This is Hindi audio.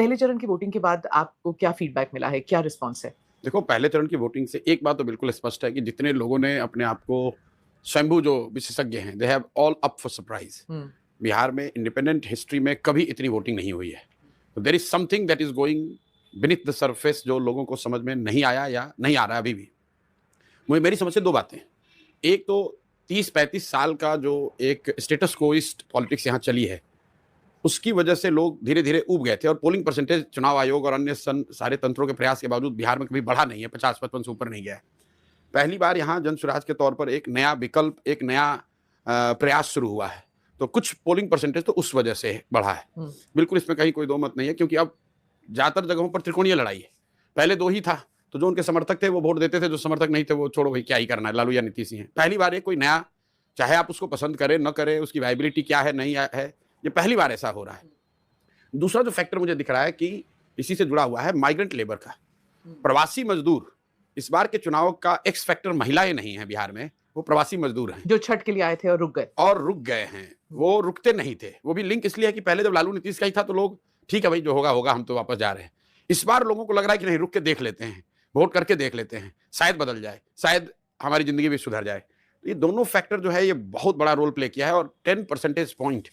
पहले चरण की वोटिंग के बाद आपको क्या फीडबैक मिला है? क्या रिस्पॉन्स है? देखो, पहले चरण की वोटिंग से एक बात तो बिल्कुल स्पष्ट है कि जितने लोगों ने अपने आप को स्वयंभू जो विशेषज्ञ हैं, they have all up for surprise. हुँ। बिहार में इंडिपेंडेंट हिस्ट्री में कभी इतनी वोटिंग नहीं हुई है। तो there is something that is going beneath the surface, जो लोगों को समझ में नहीं आया या नहीं आ रहा अभी भी। मुझे मेरी समझ से दो बातें हैं। एक तो 30-35 साल का जो एक स्टेटस कोइस्ट पॉलिटिक्स यहाँ चली है, उसकी वजह से लोग धीरे-धीरे ऊब गए थे और पोलिंग परसेंटेज चुनाव आयोग और अन्य सारे तंत्रों के प्रयास के बावजूद बिहार में कभी बढ़ा नहीं है, 50-55 से ऊपर नहीं गया है। पहली बार यहाँ जनसुराज के तौर पर एक नया विकल्प, एक नया प्रयास शुरू हुआ है। तो कुछ पोलिंग परसेंटेज तो उस वजह से बढ़ा है। हुँ। बिल्कुल इसमें कहीं कोई दो मत नहीं है, क्योंकि अब ज़्यादातर जगहों पर त्रिकोणीय लड़ाई है। पहले 2 ही था, तो जो उनके समर्थक थे वो वोट देते थे, जो समर्थक नहीं थे वो छोड़ो भई क्या ही करना है, लालू या नीतीश ही हैं। पहली बार है कोई नया, चाहे आप उसको पसंद करें, न करें, उसकी वायबिलिटी क्या है, नहीं है, ये पहली बार ऐसा हो रहा है। दूसरा जो फैक्टर मुझे दिख रहा है कि इसी से जुड़ा हुआ है माइग्रेंट लेबर का। प्रवासी मजदूर, इस बार के चुनाव का एक्स फैक्टर महिलाएं नहीं है बिहार में, वो प्रवासी मजदूर हैं जो छठ के लिए आए थे और रुक गए। और रुक गए हैं। वो रुकते नहीं थे। वो भी लिंक इसलिए है कि पहले जब लालू नीतीश का ही था तो लोग ठीक है भाई, जो होगा होगा, हम तो वापस जा रहे हैं। इस बार लोगों को लग रहा है कि नहीं, रुक के देख लेते हैं, वोट करके देख लेते हैं, शायद बदल जाए, शायद हमारी जिंदगी भी सुधर जाए। तो ये दोनों फैक्टर जो है ये बहुत बड़ा रोल प्ले किया है और 10 परसेंटेज पॉइंट